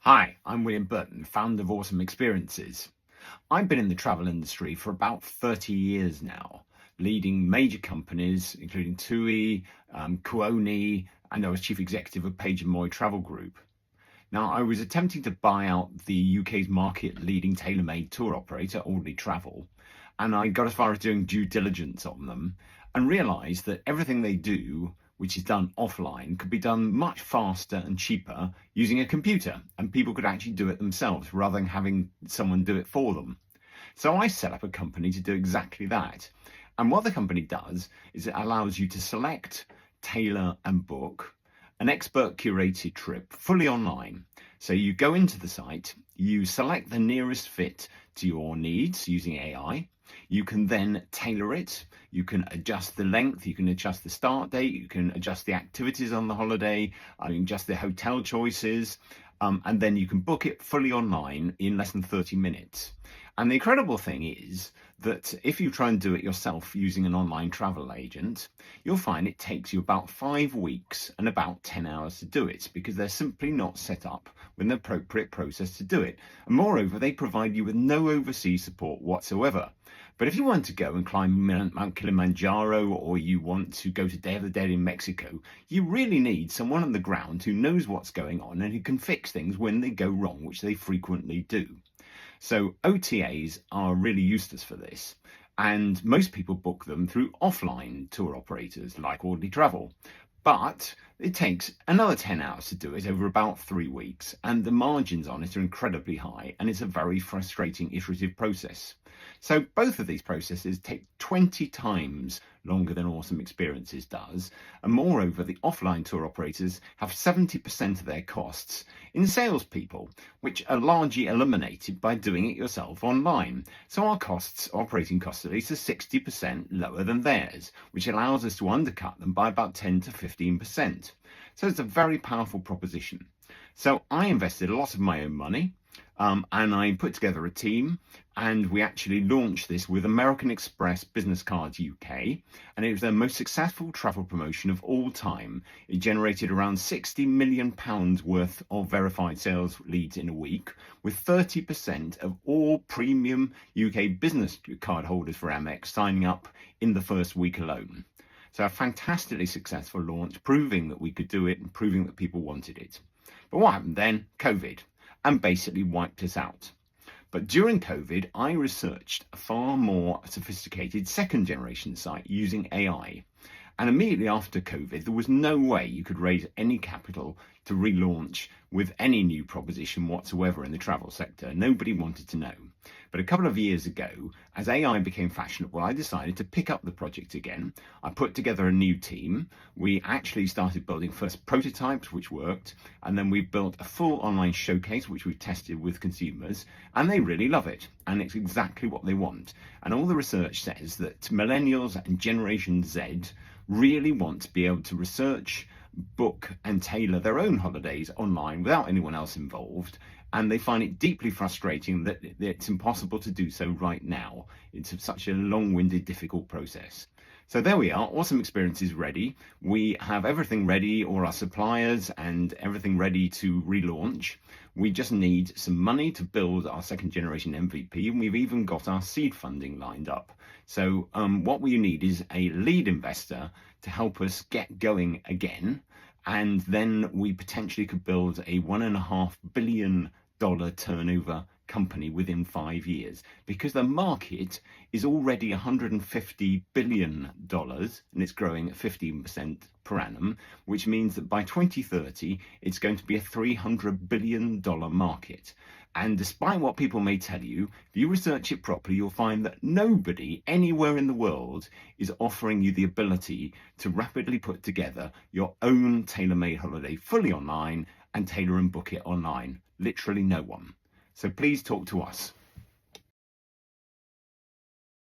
Hi, I'm William Burton, founder of Awesome Experiences. I've been in the travel industry for about 30 years now, leading major companies, including TUI, Kuoni, and I was chief executive of Page& Moy Travel Group. Now, I was attempting to buy out the UK's market-leading tailor-made tour operator, Audley Travel, and I got as far as doing due diligence on them and realised that everything they do, which is done offline, could be done much faster and cheaper using a computer, and people could actually do it themselves rather than having someone do it for them. So I set up a company to do exactly that. And what the company does is it allows you to select, tailor, and book an expert curated trip fully online. So you go into the site, you select the nearest fit to your needs using AI. You can then tailor it. You can adjust the length, you can adjust the start date, you can adjust the activities on the holiday, you can adjust the hotel choices, and then you can book it fully online in less than 30 minutes. And the incredible thing is that if you try and do it yourself using an online travel agent, you'll find it takes you about 5 weeks and about 10 hours to do it because they're simply not set up with an appropriate process to do it. And moreover, they provide you with no overseas support whatsoever. But if you want to go and climb Mount Kilimanjaro, or you want to go to Day of the Dead in Mexico, you really need someone on the ground who knows what's going on and who can fix things when they go wrong, which they frequently do. So OTAs are really useless for this, and most people book them through offline tour operators like Audley Travel. But it takes another 10 hours to do it over about 3 weeks, and the margins on it are incredibly high, and it's a very frustrating iterative process. So both of these processes take 20 times longer than Awesome Experiences does, and moreover, the offline tour operators have 70% of their costs in salespeople, which are largely eliminated by doing it yourself online. So our costs, operating costs at least, are 60% lower than theirs, which allows us to undercut them by about 10 to 15%. So it's a very powerful proposition. So I invested a lot of my own money, and I put together a team, and we actually launched this with American Express Business Cards UK, and it was their most successful travel promotion of all time. It generated around £60 million worth of verified sales leads in a week, with 30% of all premium UK business card holders for Amex signing up in the first week alone. So a fantastically successful launch, proving that we could do it and proving that people wanted it. But what happened then? COVID, and basically wiped us out. But during COVID, I researched a far more sophisticated second generation site using AI. And immediately after COVID, there was no way you could raise any capital to relaunch with any new proposition whatsoever in the travel sector. Nobody wanted to know. But a couple of years ago, as AI became fashionable, I decided to pick up the project again. I put together a new team. We actually started building first prototypes, which worked. And then we built a full online showcase, which we've tested with consumers. And they really love it. And it's exactly what they want. And all the research says that millennials and Generation Z really want to be able to research, book, and tailor their own holidays online without anyone else involved. And they find it deeply frustrating that it's impossible to do so right now. It's such a long-winded, difficult process. So there we are, Awesome Experiences ready. We have everything ready, all our suppliers and everything ready to relaunch. We just need some money to build our second generation MVP, and we've even got our seed funding lined up. So what we need is a lead investor to help us get going again, and then we potentially could build a $1.5 billion turnover company within 5 years, because the market is already $150 billion and it's growing at 15% per annum, which means that by 2030 it's going to be a $300 billion market. And despite what people may tell you, if you research it properly, you'll find that nobody anywhere in the world is offering you the ability to rapidly put together your own tailor-made holiday fully online and tailor and book it online. Literally no one. So please talk to us.